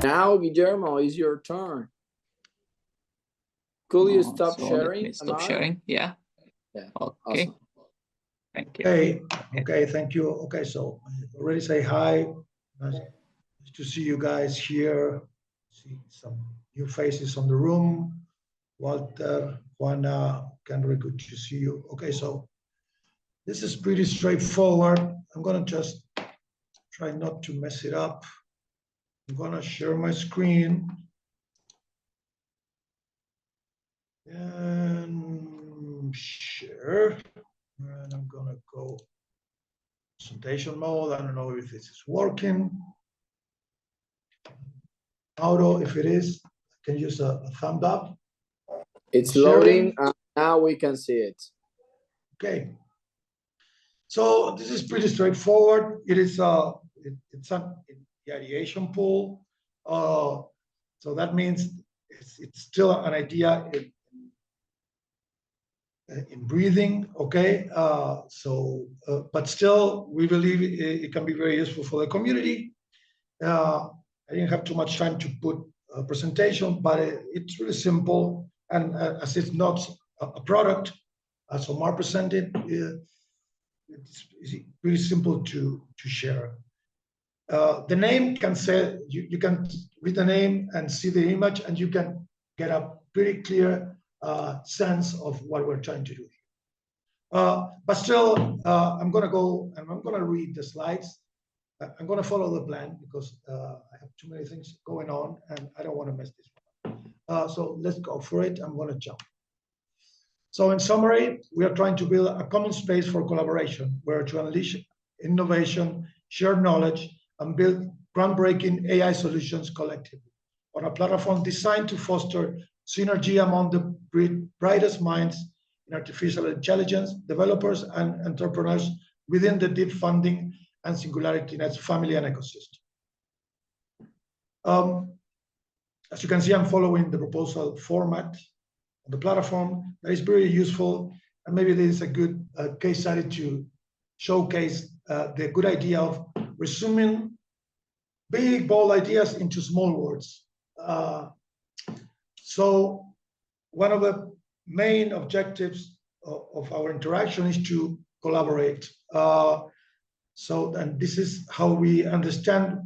Now, Guillermo, it's your turn. Could you stop so sharing? Let me stop sharing. Yeah. Yeah. Okay. Awesome. Thank you. Okay. Thank you. Okay. So already say hi. Nice to see you guys here. See some new faces on the room. Walter, Juana, Kendrick, good to see you. Okay. So this is pretty straightforward. I'm going to just try not to mess it up. I'm going to share my screen. And share. And I'm going to go presentation mode. I don't know if this is working. Auto, if it is, I can use a thumb up. It's loading. Now we can see it. Okay. So this is pretty straightforward. It is it's an ideation pool. So that means it's still an idea in breathing. Okay. But still, we believe it can be very useful for the community. I didn't have too much time to put a presentation, but it's really simple. And as it's not a product, as Omar presented, it's pretty simple to share. The name can say, you can read the name and see the image, and you can get a pretty clear sense of what we're trying to do. But still, I'm going to go and I'm going to read the slides. I'm going to follow the plan because I have too many things going on and I don't want to mess this one. So let's go for it. I'm going to jump. So in summary, we are trying to build a common space for collaboration where to unleash innovation, share knowledge, and build groundbreaking AI solutions collectively on a platform designed to foster synergy among the brightest minds in artificial intelligence, developers and entrepreneurs within the deep funding and Singularity Net's family and ecosystem. As you can see, I'm following the proposal format on the platform. That is very useful, and maybe this is a good case study to showcase the good idea of resuming big, bold ideas into small words. So one of the main objectives of our interaction is to collaborate. And this is how we understand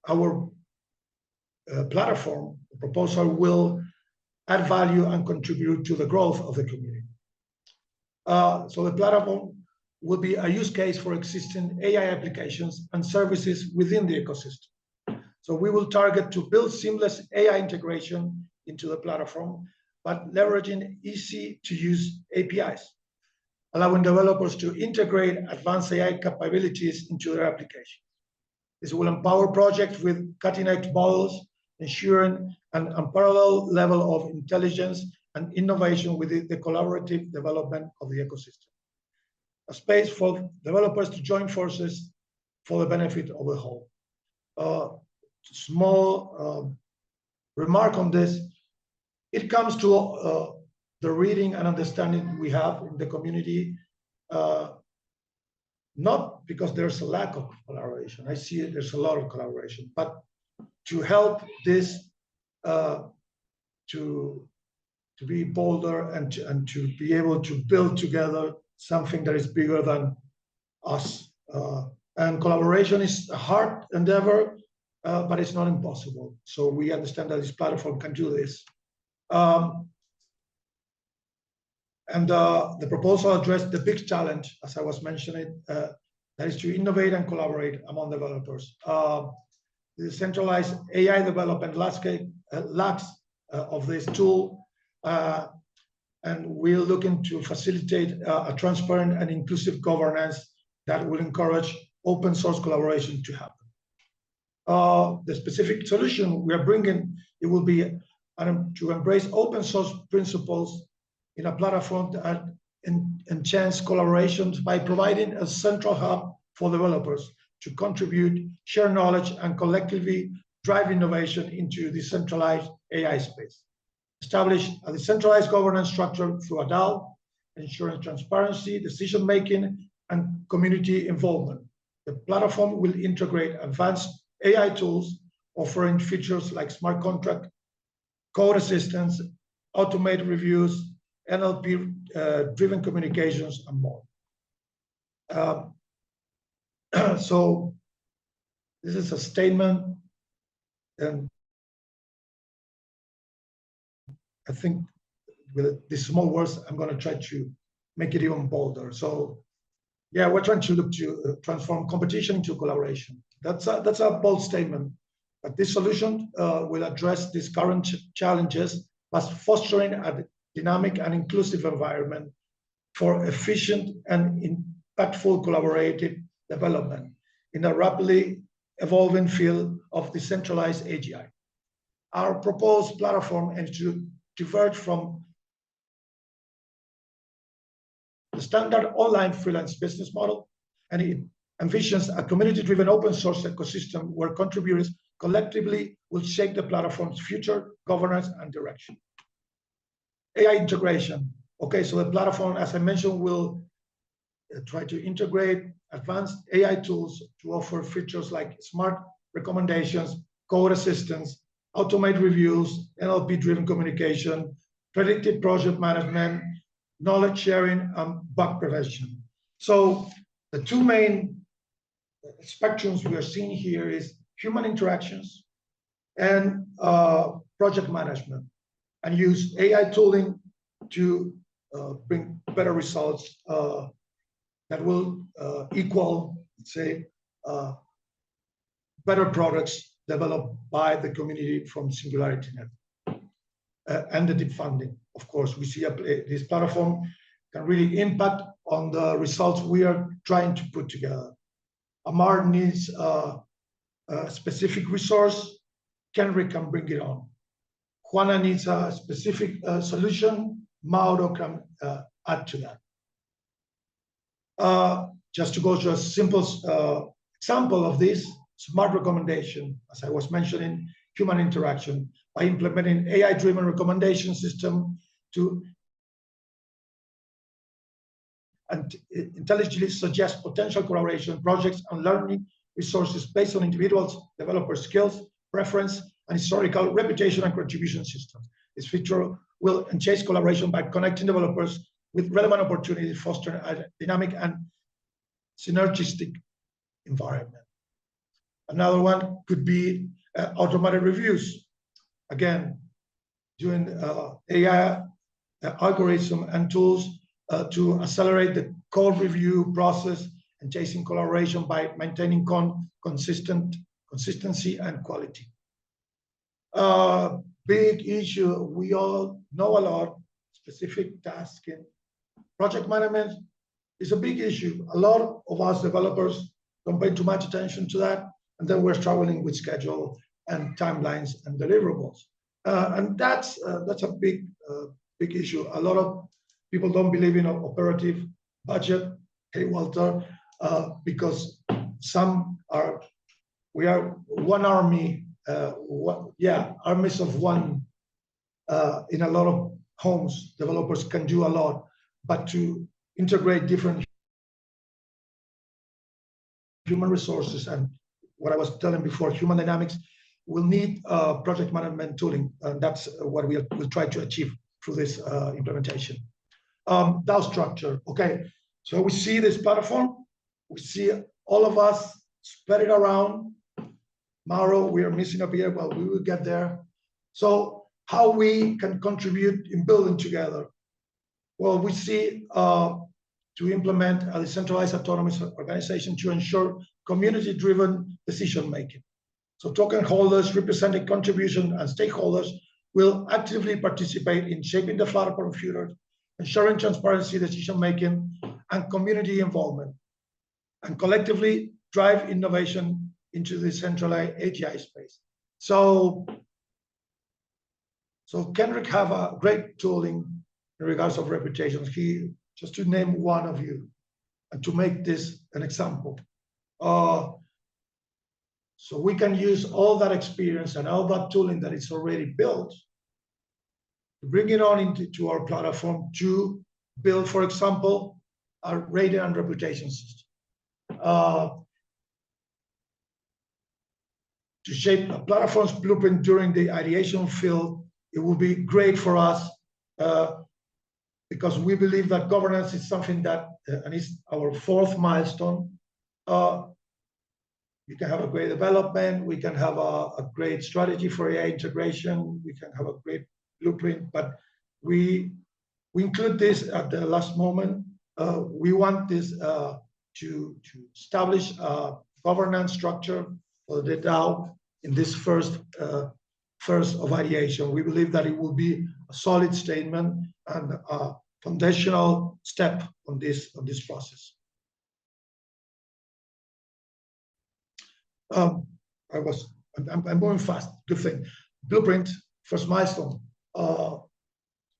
our platform. The proposal will add value and contribute to the growth of the community. So the platform will be a use case for existing AI applications and services within the ecosystem. So we will target to build seamless AI integration into the platform, but leveraging easy-to-use APIs, allowing developers to integrate advanced AI capabilities into their application. This will empower projects with cutting-edge models, ensuring an unparalleled level of intelligence and innovation within the collaborative development of the ecosystem. A space for developers to join forces for the benefit of the whole. Small remark on this, it comes to the reading and understanding we have in the community, not because there's a lack of collaboration. I see there's a lot of collaboration, but to help this to be bolder and to be able to build together something that is bigger than us. And collaboration is a hard endeavor, but it's not impossible. So we understand that this platform can do this. And the proposal addressed the big challenge, as I was mentioning, that is to innovate and collaborate among developers. The centralized AI development landscape lacks of this tool, and we're looking to facilitate a transparent and inclusive governance that will encourage open source collaboration to happen. The specific solution we are bringing, it will be to embrace open source principles in a platform that enchants collaborations by providing a central hub for developers to contribute, share knowledge, and collectively drive innovation into the decentralized AI space. Establish a decentralized governance structure through a DAO, ensuring transparency, decision-making, and community involvement. The platform will integrate advanced AI tools offering features like smart contract, code assistance, automated reviews, NLP-driven communications, and more. So this is a statement, and I think with these small words, I'm going to try to make it even bolder. So yeah, we're trying to look to transform competition into collaboration. That's a bold statement, but this solution will address these current challenges by fostering a dynamic and inclusive environment for efficient and impactful collaborative development in a rapidly evolving field of decentralized AGI. Our proposed platform aims to diverge from the standard online freelance business model, and it envisions a community-driven open source ecosystem where contributors collectively will shape the platform's future governance and direction. AI integration. Okay, so the platform, as I mentioned, will try to integrate advanced AI tools to offer features like smart recommendations, code assistance, automated reviews, NLP-driven communication, predictive project management, knowledge sharing, and bug prevention. So the two main spectrums we are seeing here is human interactions and project management, and use AI tooling to bring better results that will equal, let's say, better products developed by the community from Singularity Net. And the deep funding, of course, we see this platform can really impact on the results we are trying to put together. Amar needs a specific resource, Kenrick can bring it on. Juana needs a specific solution, Mauro can add to that. Just to go to a simple example of this, smart recommendation, as I was mentioning, human interaction, by implementing AI-driven recommendation system to intelligently suggest potential collaboration projects and learning resources based on individuals, developer skills, preference, and historical reputation and contribution systems. This feature will enhance collaboration by connecting developers with relevant opportunities, fostering a dynamic and synergistic environment. Another one could be automated reviews. Again, doing AI algorithm and tools to accelerate the code review process and chasing collaboration by maintaining consistency and quality. Big issue, we all know a lot, specific tasking. Project management is a big issue. A lot of us developers don't pay too much attention to that, and then we're struggling with schedule and timelines and deliverables. And that's a big issue. A lot of people don't believe in operative budget, hey, Walter, because we are one army, armies of one. In a lot of homes, developers can do a lot, but to integrate different human resources and what I was telling before, human dynamics, will need project management tooling, and that's what we'll try to achieve through this implementation. DAO structure, okay. So we see this platform, we see all of us spread it around. Mauro, we are missing a bit, but we will get there. So how we can contribute in building together? Well, we see to implement a decentralized autonomous organization to ensure community-driven decision-making. So token holders, representing contribution, and stakeholders will actively participate in shaping the platform future, ensuring transparency, decision-making, and community involvement, and collectively drive innovation into the centralized AGI space. So Kenrick have a great tooling in regards of reputations. Just to name one of you, and to make this an example. So we can use all that experience and all that tooling that is already built to bring it on into our platform to build, for example, a rating and reputation system. to shape a platform's blueprint during the ideation field. It will be great for us because we believe that governance is something that, and it's our fourth milestone. We can have a great development, we can have a great strategy for AI integration, we can have a great blueprint, but we include this at the last moment. We want this to establish a governance structure for the DAO in this first of ideation. We believe that it will be a solid statement and a foundational step on this process. I'm moving fast. Good thing. Blueprint, first milestone.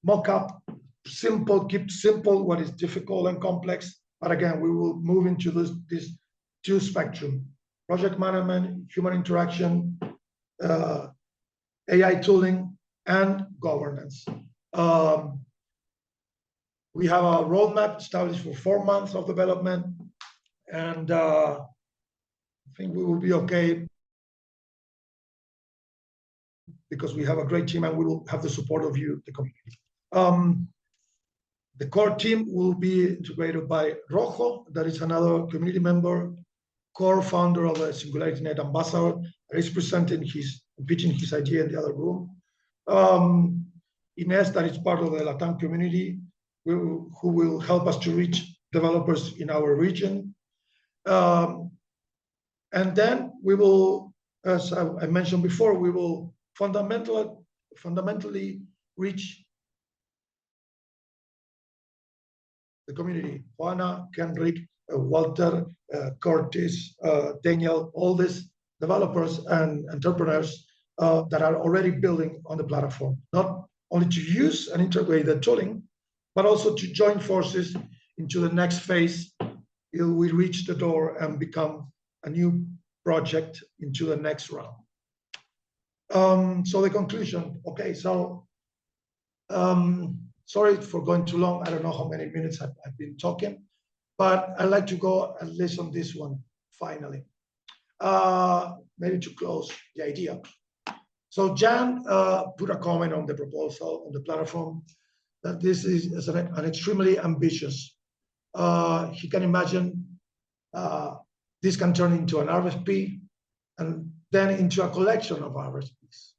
Mock-up, simple, keep simple what is difficult and complex. But again, we will move into this two spectrum: project management, human interaction, AI tooling, and governance. We have a roadmap established for 4 months of development, and I think we will be okay because we have a great team and we will have the support of you, the community. The core team will be integrated by Rojo, that is another community member, core founder of the SingularityNet ambassador, that is pitching his idea in the other room. Ines, that is part of the Latam community, who will help us to reach developers in our region. And then we will, as I mentioned before, we will fundamentally reach the community. Juana, Kenrick, Walter, Curtis, Daniel, all these developers and entrepreneurs that are already building on the platform, not only to use and integrate the tooling, but also to join forces into the next phase till we reach the door and become a new project into the next round. So the conclusion, okay, so sorry for going too long. I don't know how many minutes I've been talking, but I'd like to go at least on this one, finally. Maybe to close the idea. So Jan put a comment on the proposal on the platform that this is an extremely ambitious. He can imagine this can turn into an RFP and then into a collection of RFPs.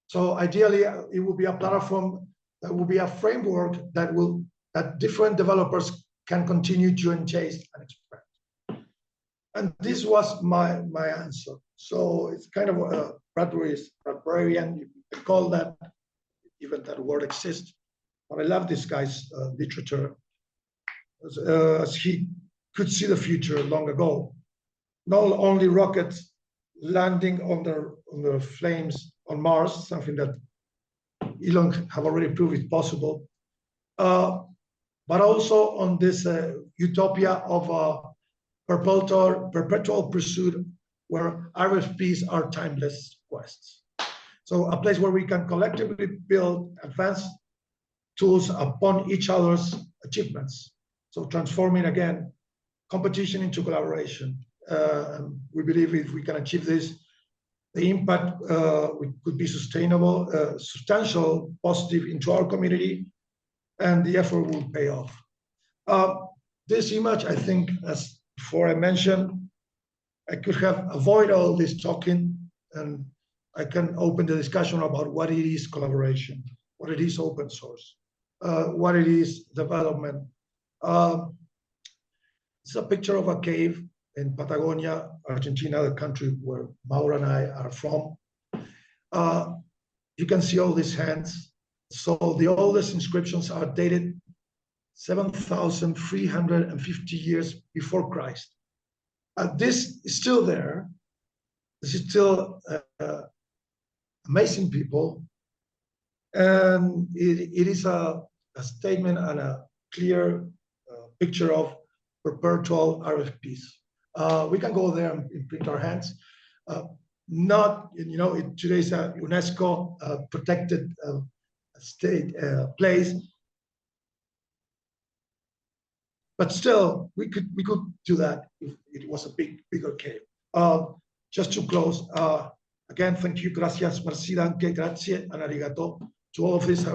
So ideally, it will be a platform that will be a framework that different developers can continue to engage and express. And this was my answer. So it's kind of a Bradburyan, you can call that, even that word exists. But I love this guy's literature, as he could see the future long ago. Not only rockets landing on the flames on Mars, something that Elon have already proved is possible, but also on this utopia of a perpetual pursuit where RFPs are timeless quests. So a place where we can collectively build advanced tools upon each other's achievements. So transforming, again, competition into collaboration. We believe if we can achieve this, the impact could be sustainable, substantial, positive into our community, and the effort will pay off. This image, I think, as before I mentioned, I could have avoided all this talking, and I can open the discussion about what it is collaboration, what it is open source, what it is development. It's a picture of a cave in Patagonia, Argentina, the country where Mauro and I are from. You can see all these hands. So the oldest inscriptions are dated 7,350 years before Christ. This is still there. This is still amazing people. And it is a statement and a clear picture of perpetual RFPs. We can go there and print our hands. Not, today's a UNESCO protected state place, but still we could do that if it was a bigger cave. just to close, again, thank you, gracias, merci, danke, grazie, and arigato to all of this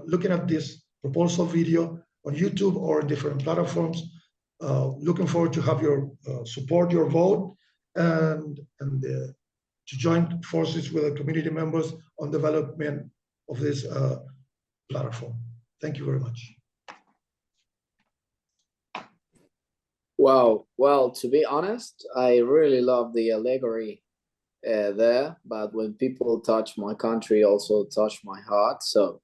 looking at this proposal video on YouTube or different platforms. Looking forward to have your support, your vote, and to join forces with the community members on development of this platform. Thank you very much. Wow. Well, to be honest, I really love the allegory there, but when people touch my country, also touch my heart. So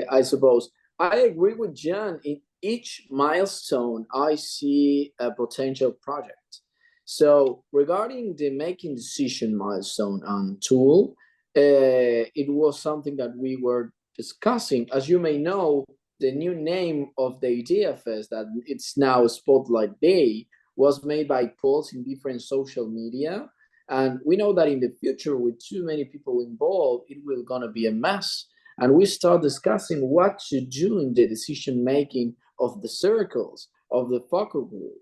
I suppose I agree with John. In each milestone, I see a potential project. So regarding the making decision milestone and tool, it was something that we were discussing. As you may know, the new name of the Idea Fest, that it's now Spotlight Day, was made by polls in different social media. And we know that in the future, with too many people involved, it will gonna be a mess. And we start discussing what to do in the decision-making of the circles, of the focal group,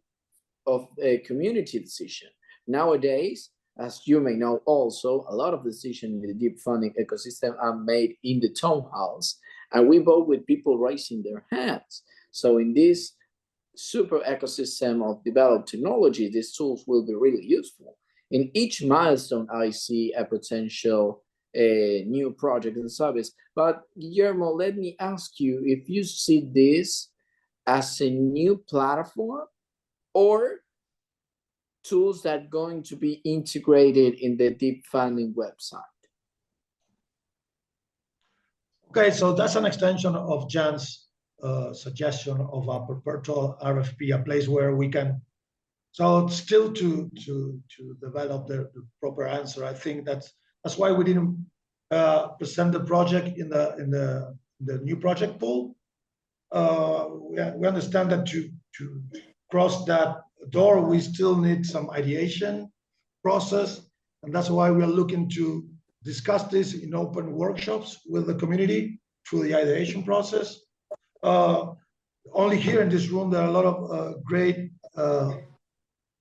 of a community decision. Nowadays, as you may know also, a lot of decisions in the deep funding ecosystem are made in the town halls, and we vote with people raising their hands. So in this super ecosystem of developed technology, these tools will be really useful. In each milestone, I see a potential new project and service. But Guillermo, let me ask you if you see this as a new platform or tools that are going to be integrated in the deep funding website. Okay, so that's an extension of Jan's suggestion of a perpetual RFP, a place where we can. So still to develop the proper answer, I think that's why we didn't present the project in the new project pool. We understand that to cross that door, we still need some ideation process, and that's why we are looking to discuss this in open workshops with the community through the ideation process. Only here in this room, there are a lot of great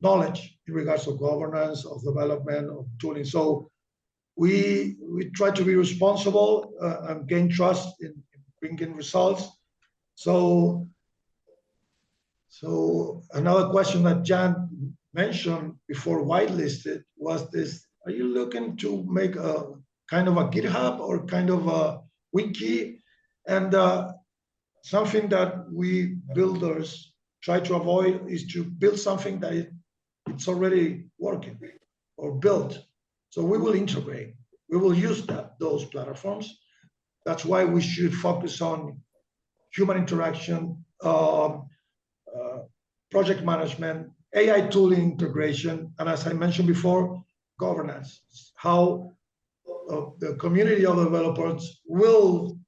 knowledge in regards to governance, of development, of tooling. So we try to be responsible and gain trust in bringing results. So another question that Jan mentioned before whitelisted was this: are you looking to make a kind of a GitHub or kind of a wiki? And something that we builders try to avoid is to build something that it's already working or built. So we will integrate, we will use those platforms. That's why we should focus on human interaction, project management, AI tooling integration, and as I mentioned before, governance, how the community of developers will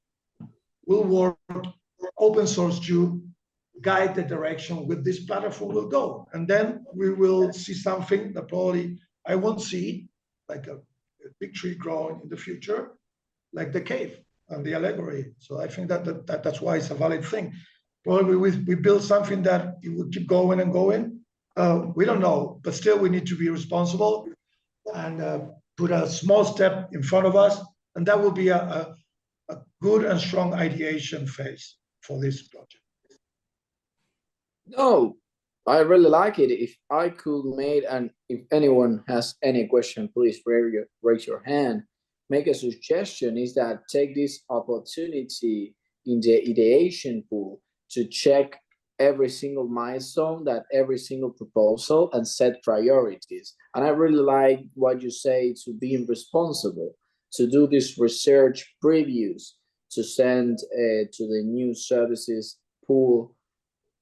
work open source to guide the direction with this platform will go. And then we will see something that probably I won't see, like a big tree growing in the future, like the cave and the allegory. So I think that's why it's a valid thing. Probably we build something that it will keep going and going. We don't know, but still we need to be responsible and put a small step in front of us, and that will be a good and strong ideation phase for this project. No, I really like it. If I could make, and if anyone has any question, please raise your hand. Make a suggestion is that take this opportunity in the ideation pool to check every single milestone, that every single proposal, and set priorities. And I really like what you say to being responsible, to do this research previews, to send to the new services pool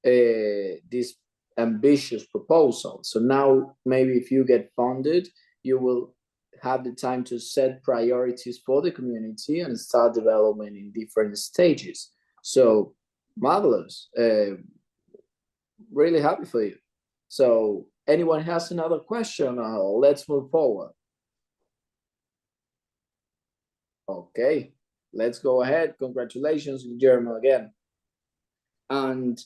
this ambitious proposal. So now maybe if you get funded, you will have the time to set priorities for the community and start development in different stages. So marvelous. Really happy for you. So anyone has another question? Let's move forward. Okay, let's go ahead. Congratulations, Guillermo, again. And